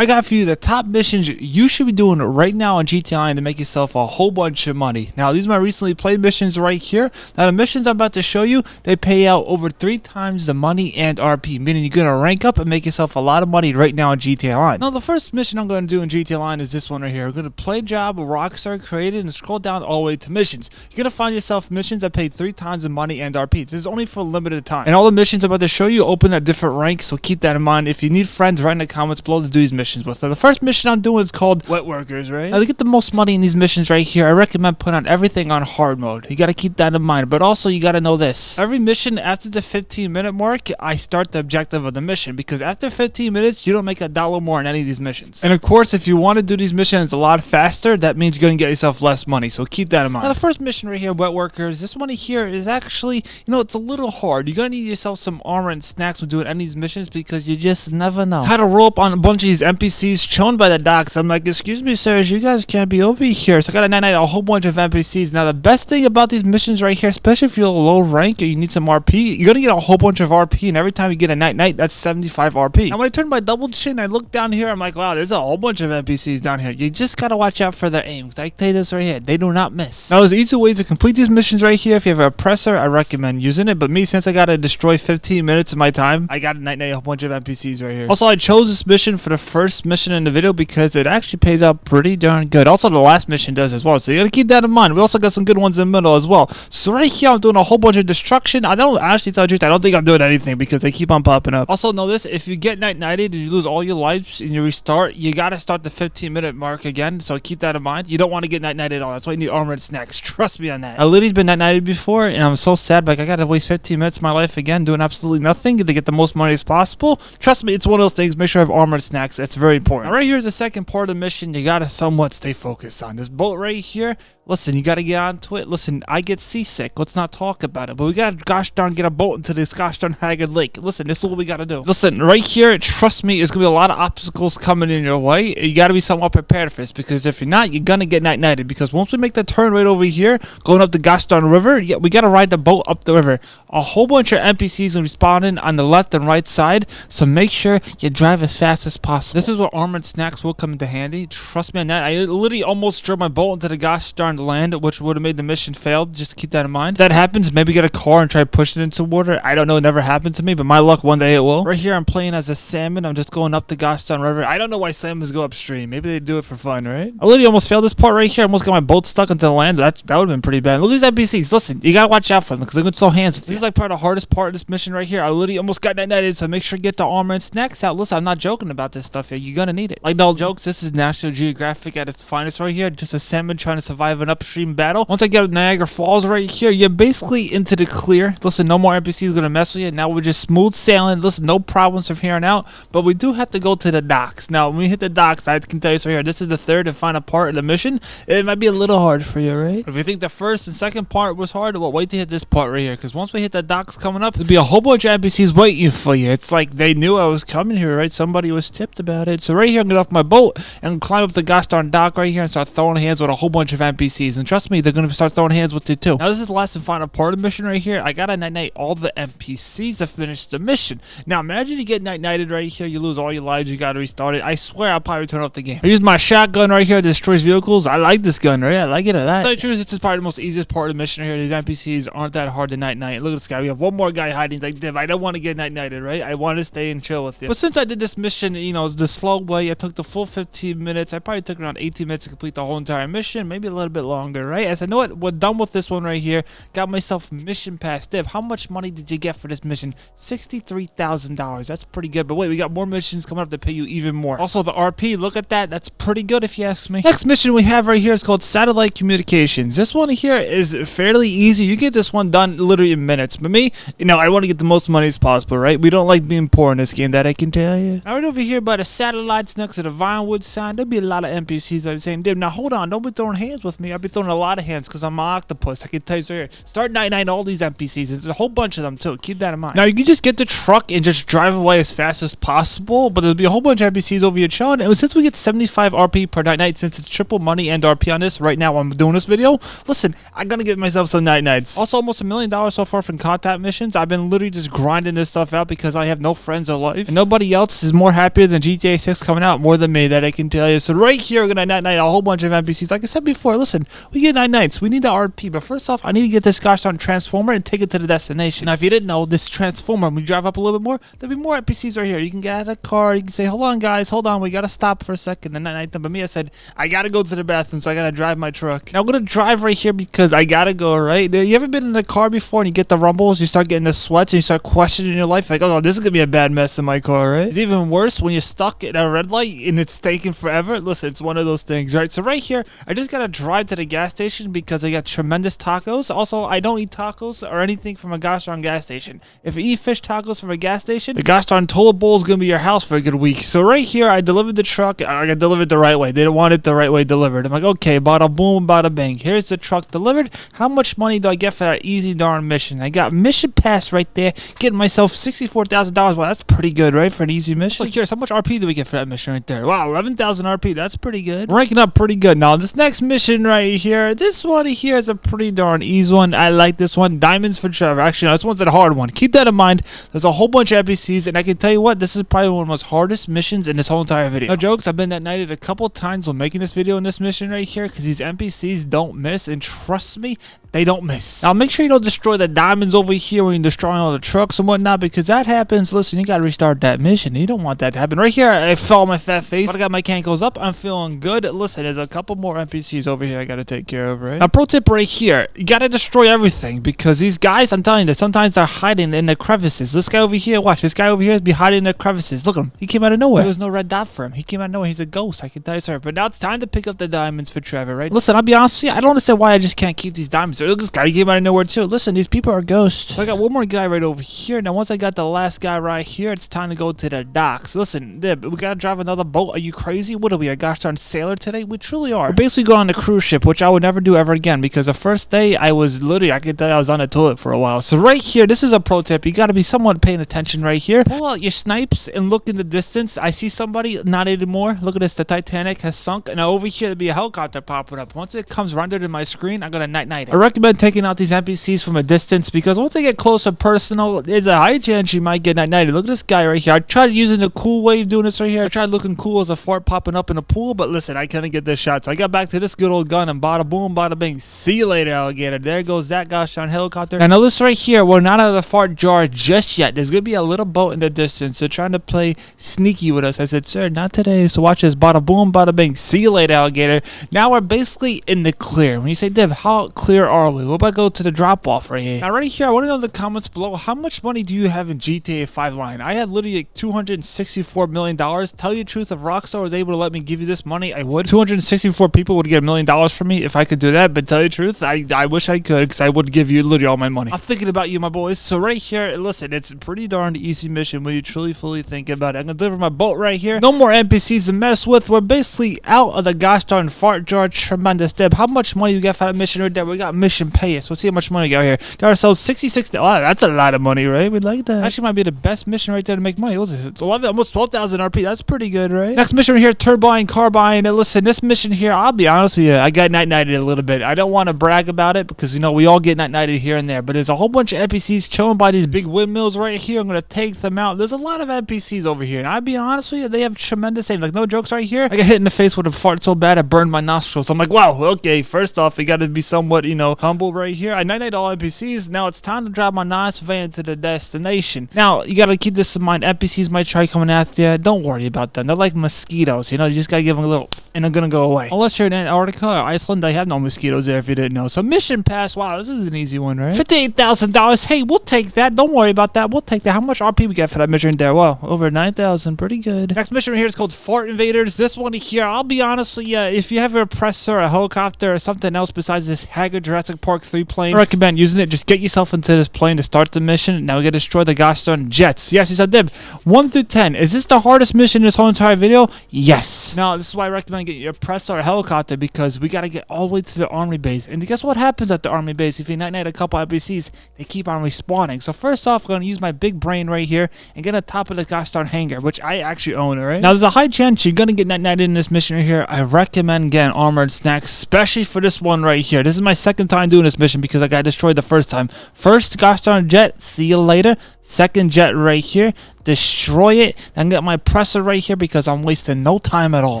I got for you the top missions you should be doing right now on GTA Online to make yourself a whole bunch of money. Now, these are my recently played missions right here. Now, the missions I'm about to show you, they pay out over 3 times the money and RP, meaning you're going to rank up and make yourself a lot of money right now on GTA Online. Now, the first mission I'm going to do in GTA Online is this one right here. I'm going to play a job Rockstar created and scroll down all the way to missions. You're going to find yourself missions that pay 3 times the money and RP. This is only for a limited time. And all the missions I'm about to show you open at different ranks, so keep that in mind. If you need friends, write in the comments below to do these missions with. So the first mission I'm doing is called Wet Workers, right? Now, to get the most money in these missions right here, I recommend putting on everything on hard mode. You got to keep that in mind. But also, you got to know this. Every mission after the 15-minute mark, I start the objective of the mission, because after 15 minutes, you don't make $1 more in any of these missions. And of course, if you want to do these missions a lot faster, that means you're going to get yourself less money. So keep that in mind. Now, the first mission right here, Wet Workers, this one here is actually, it's a little hard. You're going to need yourself some armor and snacks when doing any of these missions, because you just never know how to roll up on a bunch of these NPCs chilling by the docks. I'm like, excuse me, sirs, you guys can't be over here. So I got to night a whole bunch of NPCs. Now, the best thing about these missions right here, especially if you're a low rank or you need some RP, you're going to get a whole bunch of RP, and every time you get a night, that's 75 RP. Now, when I turn my double chin, I look down here, I'm like, wow, there's a whole bunch of NPCs down here. You just got to watch out for their aim, because I tell you this right here, they do not miss. Now, there's easy ways to complete these missions right here. If you have an oppressor, I recommend using it, but me, since I got to destroy 15 minutes of my time, I got to night a whole bunch of NPCs right here. Also, I chose this mission for the first mission in the video because it actually pays out pretty darn good. Also, the last mission does as well, so you got to keep that in mind. We also got some good ones in the middle as well. So right here, I'm doing a whole bunch of destruction. I don't actually tell you the truth, I don't think I'm doing anything because they keep on popping up. Also, know this, if you get nighted and you lose all your lives and you restart, you got to start the 15-minute mark again, so keep that in mind. You don't want to get nighted at all. That's why you need armor and snacks. Trust me on that. I literally been nighted before, and I'm so sad, like I got to waste 15 minutes of my life again doing absolutely nothing to get the most money as possible. Trust me, it's one of those things. Make sure I have armor and snacks. It's very important. Now, right here is the second part of the mission you got to somewhat stay focused on. This boat right here, listen, you got to get onto it. Listen, I get seasick. Let's not talk about it. But we got to gosh darn get a boat into this gosh darn Haggard Lake. Listen, this is what we got to do. Listen, right here, trust me, there's going to be a lot of obstacles coming in your way. You got to be somewhat prepared for this, because if you're not, you're going to get nighted. Because once we make the turn right over here, going up the gosh darn river, we got to ride the boat up the river. A whole bunch of NPCs will be spawning on the left and right side, so make sure you drive as fast as possible. This is where armor and snacks will come into handy. Trust me on that. I literally almost drove my boat into the gosh darn land, which would have made the mission fail. Just keep that in mind. If that happens, maybe get a car and try to push it into water. I don't know. It never happened to me, but my luck, one day it will. Right here, I'm playing as a salmon. I'm just going up the gosh darn river. I don't know why salmons go upstream. Maybe they do it for fun, right? I literally almost failed this part right here. I almost got my boat stuck into the land. That would have been pretty bad. Look at these NPCs. Listen, you gotta watch out for them, because they're gonna throw hands with you. This is like probably the hardest part of this mission right here. I literally almost got nighted, so make sure you get the armor and snacks out. Listen, I'm not joking about this stuff here. You're gonna need it. Like, no jokes, this is National Geographic at its finest right here. Just a salmon trying to survive an upstream battle. Once I get Niagara Falls right here, you're basically into the clear. Listen, no more NPCs gonna mess with you. Now we're just smooth sailing. Listen, no problems from here on out, but we do have to go to the docks. Now, when we hit the docks, I can tell you right here, this is the third and final part of the mission. It might be a little hard for you, right? If you think the first and second part was hard, well, wait to hit this part right here, because once we hit the docks coming up, there'll be a whole bunch of NPCs waiting for you. It's like they knew I was coming here, right? Somebody was tipped about it. So right here, I'm gonna get off my boat and climb up the gosh darn dock right here and start throwing hands with a whole bunch of NPCs. And trust me, they're gonna start throwing hands with you too. Now, this is the last and final part of the mission right here. I gotta night all the NPCs to finish the mission. Now, imagine you get nighted right here, you lose all your lives, you gotta restart it. I swear I'll probably turn off the game. I use my shotgun right here to destroy vehicles. I like this gun, right? I like it a lot. To tell you the truth, this is probably the most easiest part of the mission here. These NPCs aren't that hard to night. Look at this guy. We have one more guy hiding. He's like, Div, I don't want to get nighted, right? I want to stay and chill with you. But since I did this mission, the slow way, I took the full 15 minutes. I probably took around 18 minutes to complete the whole entire mission, maybe a little bit longer, right? I said, you know what? We're done with this one right here. Got myself mission pass. Div, how much money did you get for this mission? $63,000. That's pretty good. But wait, we got more missions coming up to pay you even more. Also, the RP, look at that. That's pretty good if you ask me. Next mission we have right here is called Satellite Communications. This one here is fairly easy. You get this one done literally in minutes. But me, I want to get the most money as possible, right? We don't like being poor in this game, that I can tell you. Right over here by the satellites next to the Vinewood sign, there'll be a lot of NPCs. I'm saying, Div, now hold on. Don't be throwing hands with me. I'll be throwing a lot of hands because I'm an octopus. I can tell you right here. Start night all these NPCs. There's a whole bunch of them too. Keep that in mind. Now, you can just get the truck and just drive away as fast as possible, but there'll be a whole bunch of NPCs over here chilling. And since we get 75 RP per night, since it's triple money and RP on this right now, I'm doing this video. Listen, I'm gonna give myself some nights. Also, almost $1 million so far from contact missions. I've been literally just grinding this stuff out because I have no friends or life, and nobody else is more happier than GTA GTA 6 coming out more than me, that I can tell you. So right here, we're gonna night a whole bunch of NPCs. Like I said before, listen, we get nights. We need the RP, but first off, I need to get this gosh darn transformer and take it to the destination. Now, if you didn't know, this transformer, when we drive up a little bit more, there'll be more NPCs right here. You can get out of the car. You can say, hold on, guys, hold on. We gotta stop for a second. And night them. But me, I said, I gotta go to the bathroom, so I gotta drive my truck. Now, I'm gonna drive right here because I gotta go, right? You ever been in the car before and you get the rumbles, you start getting the sweats, and you start questioning your life? Like, oh, this is gonna be a bad mess in my car, right? It's even worse when you're stuck in a red light and it's taking forever. Listen, it's one of those things, right? So right here, I just gotta drive to the gas station because they got tremendous tacos. Also, I don't eat tacos or anything from a gosh darn gas station. If you eat fish tacos from a gas station, the gosh darn toilet bowl is gonna be your house for a good week. So right here, I delivered the truck. I got delivered the right way. They didn't want it the right way delivered. I'm like, okay, bada boom, bada bang. Here's the truck delivered. How much money do I get for that easy darn mission? I got mission pass right there, getting myself $64,000. Wow, that's pretty good, right, for an easy mission? Look, here's how much RP do we get for that mission right there? Wow, 11,000 RP. That's pretty good. Ranking up pretty good. Now, this next mission right here, this one here is a pretty darn easy one. I like this one. Diamonds for Trevor. Actually, no, this one's a hard one. Keep that in mind. There's a whole bunch of NPCs, and I can tell you what, this is probably one of the most hardest missions in this whole entire video. No jokes, I've been that nighted a couple times while making this video in this mission right here because these NPCs don't miss, and trust me, they don't miss. Now, make sure you don't destroy the diamonds over here when you're destroying all the trucks and whatnot, because that happens. Listen, you gotta restart that mission. You don't want that to happen. Right here, I fell on my fat face, but I got my cankles up. I'm feeling good. Listen, there's a couple more NPCs over here I gotta take care of, right? Now, pro tip right here, you gotta destroy everything, because these guys, I'm telling you, sometimes they're hiding in the crevices. This guy over here, watch, this guy over here is be hiding in the crevices. Look at him. He came out of nowhere. There was no red dot for him. He came out of nowhere. He's a ghost, I can tell you, sir. But now it's time to pick up the diamonds for Trevor, right? Listen, I'll be honest with you, I don't understand why I just can't keep these diamonds. Look, this guy, he came out of nowhere too. Listen, these people are ghosts. So I got one more guy right over here. Now, once I got the last guy right here, it's time to go to the docks. Listen, we gotta drive another boat. Are you crazy? What are we, a gosh darn sailor today? We truly are. We're basically going on a cruise ship, which I would never do ever again, because the first day I was literally, I could tell you I was on the toilet for a while. So right here, this is a pro tip. You gotta be somewhat paying attention right here. Pull out your snipes and look in the distance. I see somebody, not anymore. Look at this, the Titanic has sunk. And now over here, there'll be a helicopter popping up. Once it comes rendered in my screen, I'm gonna night it. I recommend taking out these NPCs from a distance, because once they get close and personal, there's a high chance you might get nighted. Look at this guy right here. I tried using the cool way of doing this right here. I tried looking cool as a fart popping up in a pool, but listen, I couldn't get this shot. So I got back to this good old gun and bada boom, bada bing. See you later, alligator. There goes that gosh darn helicopter. Now notice right here, we're not out of the fart jar just yet. There's gonna be a little boat in the distance. They're trying to play sneaky with us. I said, sir, not today. So watch this. Bada boom, bada bing. See you later, alligator. Now we're basically in the clear. When you say, Div, how clear are we? What about go to the drop off right here? Now right here, I want to know in the comments below, how much money do you have in GTA 5 line? I had literally like $264 million. Tell you the truth, if Rockstar was able to let me give you this money, I would. 264 people would get $1 million from me if I could do that, but tell you the truth, I wish I could, because I would give you literally all my money. I'm thinking about you, my boys. So right here, listen, it's a pretty darn easy mission when you truly fully think about it. I'm gonna deliver my boat right here. No more NPCs to mess with. We're basically out of the gosh darn fart jar. Tremendous. Deb, how much money you got for that mission right there? We got mission pay us. Let's see how much money we got here. Got ourselves 66. Oh, that's a lot of money, right? We like that. Actually might be the best mission right there to make money. What's this? It's 11, almost 12,000 RP. That's pretty good, right? Next mission right here, turbine, carbine. And listen, this mission here, I'll be honest with you, I got nighted a little bit. I don't want to brag about it, because you know we all get nighted here and there, but there's a whole bunch of NPCs chilling by these big windmills right here. I'm gonna take them out. There's a lot of NPCs over here, and I'll be honest with you, they have tremendous aim. Like, no jokes right here. I got hit in the face with a fart so bad I burned my nostrils. I'm like, wow, okay, first off, you gotta be somewhat, you know, humble right here. I night all NPCs. Now it's time to drive my nice van to the destination. Now, you gotta keep this in mind. NPCs might try coming after you. Don't worry about them. They're like mosquitoes, you know, you just gotta give them a little, and they're gonna go away. Unless you're in Antarctica or Iceland, they have no mosquitoes there if you didn't know. So mission pass, wow, this is an easy one, right? $58,000. Hey, we'll take that. Don't worry about that. We'll take that. How much RP we get for that mission there? Well, over 9,000. Pretty good. Next mission right here is called Fart Invaders. This one here, I'll be honest with you, if you have a oppressor, a helicopter, or something else besides this Haggard Jurassic Park 3 plane, I recommend using it. Just get yourself into this plane to start the mission. Now we gotta destroy the gosh darn jets. Yes, he said, Dib, 1 through 10. Is this the hardest mission in this whole entire video? Yes. Now, this is why I recommend getting your oppressor or helicopter, because we gotta get all the way to the army base. And guess what happens at the army base? If you night a couple NPCs, they keep on respawning. So first off, I'm gonna use my big brain right here and get on top of the gosh darn hangar, which I actually own, alright? Now, there's a high chance you're gonna get nighted in this mission right here. I recommend getting armored snacks, especially for this one right here. This is my second time doing this mission because I got destroyed the first time. First gosh darn jet, see you later. Second jet right here. destroy it, and get my presser right here because I'm wasting no time at all.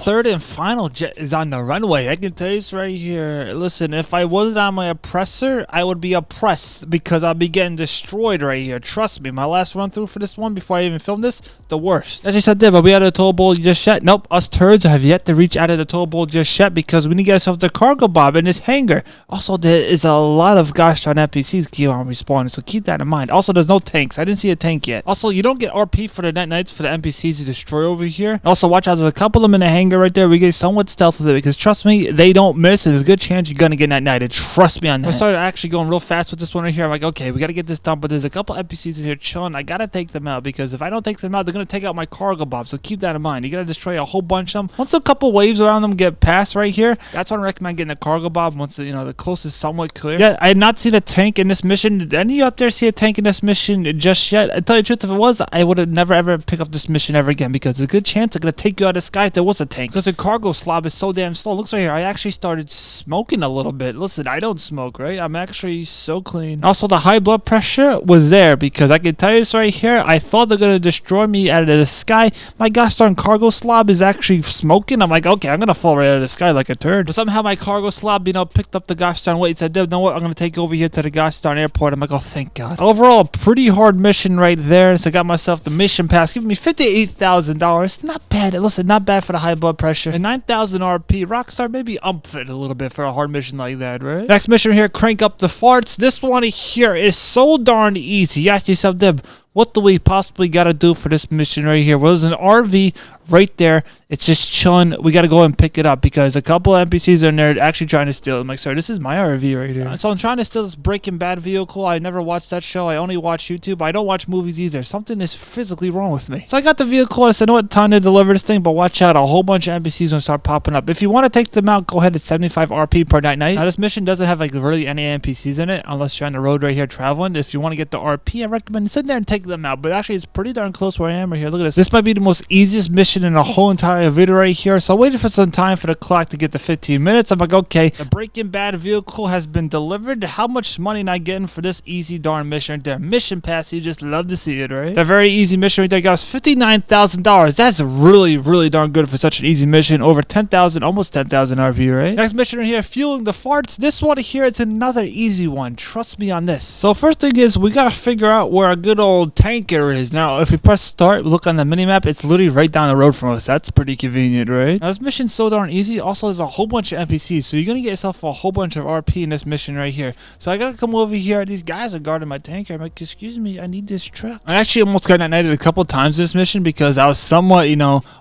Third and final jet is on the runway. I can tell you this right here. Listen, if I wasn't on my oppressor, I would be oppressed because I'll be getting destroyed right here. Trust me, my last run through for this one before I even filmed this, the worst. As I said there, but we out of the toll bowl just yet? Nope, us turds have yet to reach out of the toll bowl just yet because we need to get ourselves the cargo bob in this hangar. Also, there is a lot of gosh darn NPCs keep on respawning, so keep that in mind. Also, there's no tanks. I didn't see a tank yet. Also, you don't get RP for the nights for the NPCs to destroy over here. Also, watch out, there's a couple of them in the hangar right there. We get somewhat stealth with it because trust me, they don't miss, and there's a good chance you're gonna get night-nighted. Trust me on that. I started actually going real fast with this one right here. I'm like, okay, we gotta get this done, but there's a couple NPCs in here chilling. I gotta take them out because if I don't take them out, they're gonna take out my cargo bob, so keep that in mind. You gotta destroy a whole bunch of them. Once a couple waves around them get past right here, that's when I recommend getting a cargo bob once the coast is somewhat clear. Yeah, I did not see the tank in this mission. Did any of you out there see a tank in this mission just yet? I tell you the truth, if it was, I would have never ever pick up this mission ever again because there's a good chance they're gonna take you out of the sky if there was a tank. Because the cargo slob is so damn slow. Looks right here, I actually started smoking a little bit. Listen, I don't smoke, right? I'm actually so clean. Also, the high blood pressure was there because I can tell you this right here. I thought they're gonna destroy me out of the sky. My gosh darn cargo slob is actually smoking. I'm like, okay, I'm gonna fall right out of the sky like a turd. But somehow my cargo slob, picked up the gosh darn weight. Said, you know what? I'm gonna take you over here to the gosh darn airport. I'm like, oh, thank God. Overall, a pretty hard mission right there. So I got myself the mission pass, giving me $58,000. Not bad. Listen, not bad for the high blood pressure. And 9,000 RP. Rockstar maybe ump it a little bit for a hard mission like that, right? Next mission here, crank up the farts. This one here is so darn easy. You ask yourself, Deb, what do we possibly got to do for this mission right here? Well, there's an RV right there. It's just chilling. We got to go and pick it up because a couple of NPCs are in there actually trying to steal it. I'm like, sorry, this is my RV right here. So I'm trying to steal this Breaking Bad vehicle. I never watched that show. I only watch YouTube. I don't watch movies either. Something is physically wrong with me. So I got the vehicle. I said, you know what, time to deliver this thing, but watch out. A whole bunch of NPCs gonna start popping up. If you want to take them out, go ahead at 75 RP per night. Now, this mission doesn't have like really any NPCs in it unless you're on the road right here traveling. If you want to get the RP, I recommend sitting there and take them out. But actually, it's pretty darn close where I am right here. Look at this. This might be the most easiest mission in the whole entire video right here. So I waited for some time for the clock to get to 15 minutes. I'm like, okay, the Breaking Bad vehicle has been delivered. How much money am I getting for this easy darn mission right there? Mission pass, you just love to see it, right? The very easy mission right there, guys, $59,000. That's really, really darn good for such an easy mission. Over 10,000, almost 10,000 RP, right? Next mission right here, fueling the farts. This one here, it's another easy one. Trust me on this. So first thing is, we gotta figure out where a good old tanker is. Now, if we press start, look on the minimap, it's literally right down the road from us. That's pretty convenient, right? Now, this mission's so darn easy. Also, there's a whole bunch of NPCs, so you're gonna get yourself a whole bunch of RP in this mission right here. So I gotta come over here. These guys are guarding my tanker. I'm like, excuse me, I need this truck. I actually almost got nighted a couple times this mission because I was somewhat,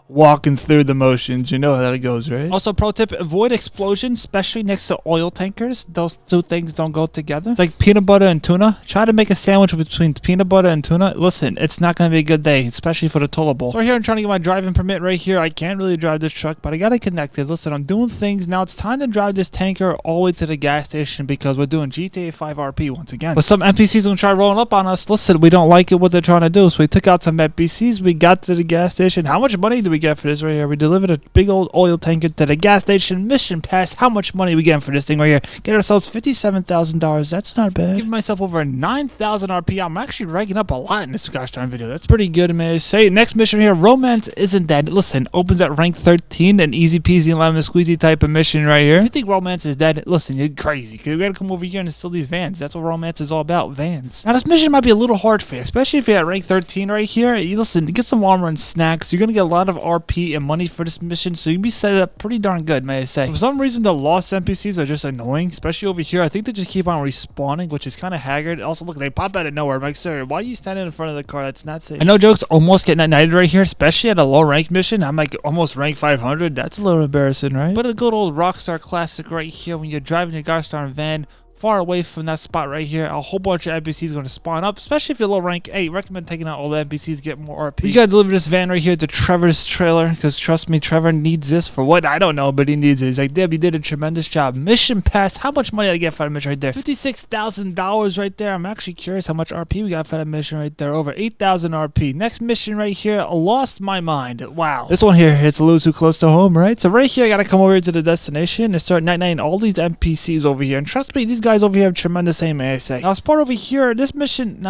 walking through the motions. You know how that goes, right? Also, pro tip, avoid explosions, especially next to oil tankers. Those two things don't go together. It's like peanut butter and tuna. Try to make a sandwich between peanut butter and tuna. Listen, it's not gonna be a good day, especially for the tollable. So right here, I'm trying to get my driving permit right here. I can't really drive this truck, but I got it connected. Listen, I'm doing things. Now it's time to drive this tanker all the way to the gas station because we're doing GTA 5 RP once again. But some NPCs gonna try rolling up on us. Listen, we don't like it what they're trying to do, so we took out some NPCs. We got to the gas station. How much money do we get for this right here? We delivered a big old oil tanker to the gas station. Mission pass. How much money we getting for this thing right here? Get ourselves $57,000. That's not bad. Give myself over 9,000 RP. I'm actually ranking up a lot in this gosh darn video. That's pretty good, man. Say next mission here. Romance isn't dead. Listen, opens at rank 13, an easy peasy lemon squeezy type of mission right here. If you think romance is dead, listen, you're crazy. Cause we gotta come over here and steal these vans. That's what romance is all about. Vans. Now this mission might be a little hard for you, especially if you're at rank 13 right here. You listen, get some armor and snacks. You're gonna get a lot of RP and money for this mission, so you'll be set up pretty darn good, may I say. For some reason, the lost NPCs are just annoying, especially over here. I think they just keep on respawning, which is kind of haggard. Also, look, they pop out of nowhere. I'm like, sir, why are you standing in front of the car? That's not safe. I know jokes almost getting nighted right here, especially at a low rank mission. I'm like almost rank 500. That's a little embarrassing, right? But a good old Rockstar classic right here when you're driving your gosh darn van far away from that spot right here. A whole bunch of NPCs going to spawn up, especially if you're low rank 8. Recommend taking out all the NPCs to get more RP. You gotta deliver this van right here to Trevor's trailer, because trust me, Trevor needs this for what? I don't know, but he needs it. He's like, Deb, you did a tremendous job. Mission pass. How much money did I get for that mission right there? $56,000 right there. I'm actually curious how much RP we got for that mission right there. Over 8,000 RP. Next mission right here, lost my mind. Wow. This one here hits a little too close to home, right? So right here, I gotta come over to the destination and start night-nighting all these NPCs over here. And trust me, these guys guys over here have tremendous aim, may I say. Now, this part over here, this mission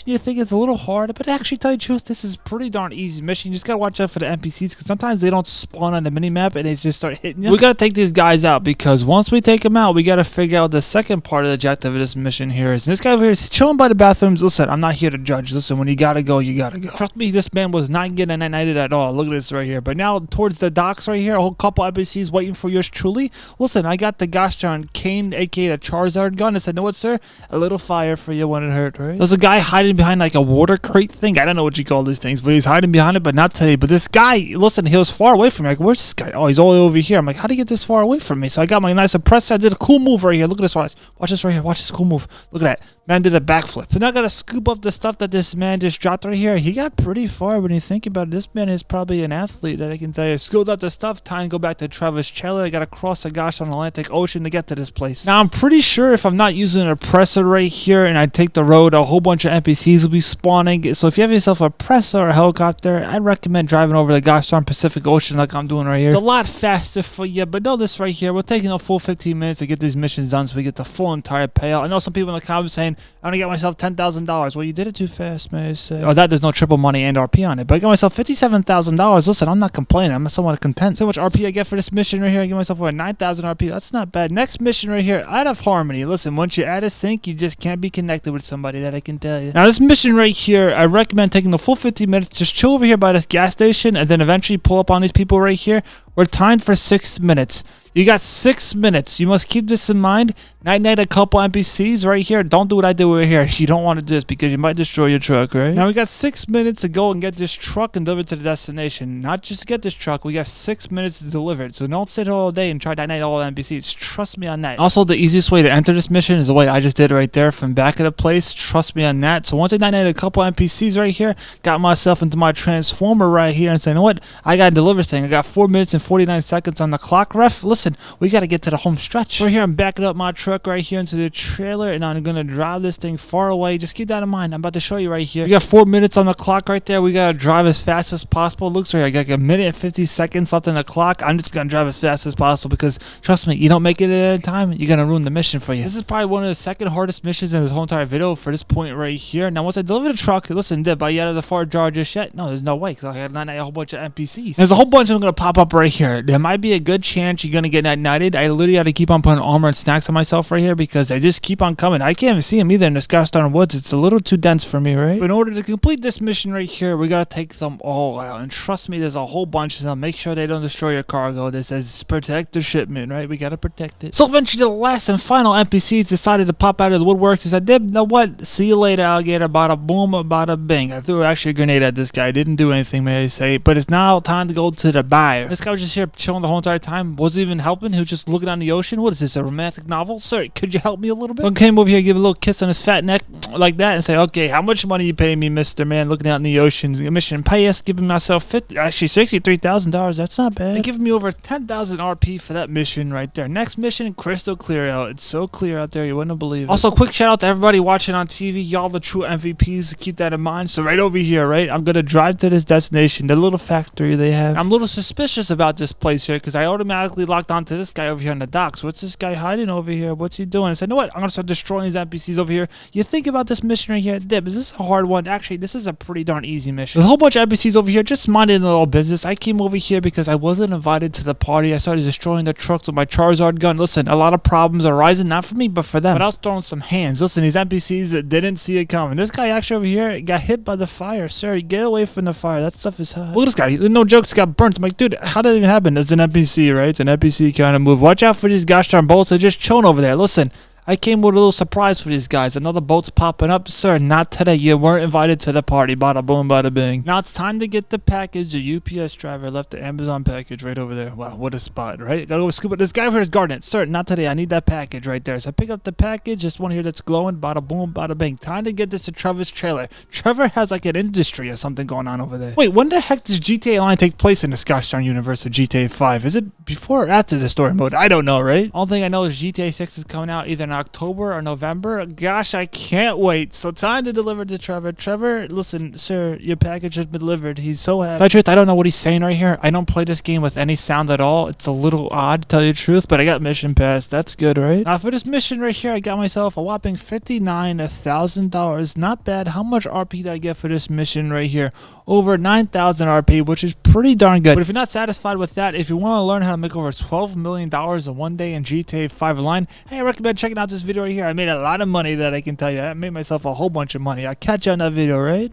you think is a little hard, but actually, tell you the truth, this is pretty darn easy mission. You just gotta watch out for the NPCs, because sometimes they don't spawn on the minimap and they just start hitting you. We gotta take these guys out, because once we take them out, we gotta figure out the second part of the objective of this mission here is. And this guy over here is chilling by the bathrooms. Listen, I'm not here to judge. Listen, when you gotta go, you gotta go. Trust me, this man was not getting nighted at all. Look at this right here. But now, towards the docks right here, a whole couple NPCs waiting for yours truly. Listen, I got the gosh darn cane, aka the Charizard gun. I said, know what, sir? A little fire for you when it hurt, right? There's a guy hiding behind like a water crate thing. I don't know what you call these things, but he's hiding behind it, but not today. But this guy, listen, he was far away from me. Like, where's this guy? Oh, he's all the way over here. I'm like, how do you get this far away from me? So I got my nice suppressor. I did a cool move right here. Look at this. Watch this right here. Watch this cool move. Look at that. Man did a backflip. So now I gotta scoop up the stuff that this man just dropped right here. He got pretty far when you think about it. This man is probably an athlete, that I can tell you. Scooped up the stuff. Time to go back to Travis Chiller. I gotta cross the gosh on Atlantic Ocean to get to this place. Now I'm pretty sure if I'm not using a presser right here and I take the road, a whole bunch of NPCs will be spawning. So if you have yourself a presser or a helicopter, I'd recommend driving over the gosh darn Pacific Ocean like I'm doing right here. It's a lot faster for you, but know this right here. We're taking a full 15 minutes to get these missions done so we get the full entire payout. I know some people in the comments saying, I only got myself $10,000. Well, you did it too fast, may I say. Oh, that there's no triple money and RP on it. But I got myself $57,000. Listen, I'm not complaining. I'm somewhat content. So much RP I get for this mission right here. I get myself over 9,000 RP. That's not bad. Next mission right here, out of Harmony. Listen, once you add a sync, you just can't be connected with somebody, that I can tell you. Now, this mission right here, I recommend taking the full 15 minutes. Just chill over here by this gas station and then eventually pull up on these people right here. We're timed for 6 minutes. You got 6 minutes. You must keep this in mind. Night a couple NPCs right here. Don't do what I did over here. You don't want to do this because you might destroy your truck, right? Now we got 6 minutes to go and get this truck and deliver it to the destination. Not just to get this truck. We got 6 minutes to deliver it. So don't sit all day and try to night all the NPCs. Trust me on that. Also, the easiest way to enter this mission is the way I just did right there from back of the place. Trust me on that. So once I night a couple NPCs right here, got myself into my transformer right here and saying, you know what? I got to deliver this thing. I got 4 minutes and 49 seconds on the clock, ref. Listen, we got to get to the home stretch. Right here, I'm backing up my truck right here into the trailer, and I'm going to drive this thing far away. Just keep that in mind. I'm about to show you right here. We got 4 minutes on the clock right there. We got to drive as fast as possible. Looks like I got like a minute and 50 seconds left on the clock. I'm just going to drive as fast as possible because, trust me, you don't make it at a time, you're going to ruin the mission for you. This is probably one of the second hardest missions in this whole entire video for this point right here. Now, once I deliver the truck, listen, did I get out of the far jar just yet? No, there's no way because I got a whole bunch of NPCs. There's a whole bunch of them going to pop up right here. There might be a good chance you're going to get nighted. I literally had to keep on putting armor and snacks on myself right here because they just keep on coming. I can't even see them either in this gosh darn woods. It's a little too dense for me, right? But in order to complete this mission right here, we got to take them all out. And trust me, there's a whole bunch of them. Make sure they don't destroy your cargo. This says protect the shipment, right? We got to protect it. So eventually the last and final NPCs decided to pop out of the woodworks. They said, Dib, know what? See you later, alligator. Bada boom, bada bing. I threw actually a grenade at this guy. Didn't do anything, may I say. But it's now time to go to the buyer. This guy was just here chilling the whole entire time. Wasn't even helping. He was just looking on the ocean. What is this, a romantic novel? Sir, could you help me a little bit? So I came over here, give a little kiss on his fat neck like that and say, okay, how much money you paying me, Mr. Man, looking out in the ocean? Mission pay us, giving myself actually $63,000. That's not bad. They're giving me over 10,000 RP for that mission right there. Next mission, crystal clear out. It's so clear out there, you wouldn't believe it. Also, quick shout out to everybody watching on TV. Y'all the true MVPs. Keep that in mind. So right over here, right, I'm going to drive to this destination, the little factory they have. I'm a little suspicious about this place here because I automatically locked onto this guy over here on the docks. What's this guy hiding over here? What's he doing? I said, you know what? I'm going to start destroying these NPCs over here. You think about this mission right here. Dib, is this a hard one? Actually, this is a pretty darn easy mission. There's a whole bunch of NPCs over here just minding their little business. I came over here because I wasn't invited to the party. I started destroying the trucks with my Charizard gun. Listen, a lot of problems are rising, not for me, but for them. But I was throwing some hands. Listen, these NPCs didn't see it coming. This guy actually over here got hit by the fire. Sir, get away from the fire. That stuff is hot. Look at this guy. No jokes, got burnt. I'm like, dude, how did it even happen? It's an NPC, right? It's an NPC kind of move. Watch out for these gosh darn bolts. They're just chilling over there. Listen, I came with a little surprise for these guys. Another boat's popping up. Sir, not today. You weren't invited to the party. Bada boom, bada bing. Now it's time to get the package. The UPS driver left the Amazon package right over there. Wow, what a spot, right? Gotta go scoop it. This guy over here is guarding it. Sir, not today. I need that package right there. So I pick up the package. This one here that's glowing. Bada boom, bada bing. Time to get this to Trevor's trailer. Trevor has like an industry or something going on over there. Wait, when the heck does GTA Online take place in this gosh darn universe of GTA 5? Is it before or after the story mode? I don't know, right? All thing I know is GTA 6 is coming out either in October or November. Gosh, I can't wait. So time to deliver to Trevor. Trevor, listen, sir, your package has been delivered. He's so happy. The truth, I don't know what he's saying right here. I don't play this game with any sound at all. It's a little odd, to tell you the truth, but I got mission pass. That's good, right? Now for this mission right here, I got myself a whopping $59,000. Not bad. How much RP did I get for this mission right here? Over 9,000 RP, which is pretty darn good. But if you're not satisfied with that, if you want to learn how to make over $12 million in one day in GTA 5 Online, hey, I recommend checking out this video right here. I made a lot of money, that I can tell you. I made myself a whole bunch of money. I'll catch you on that video, right?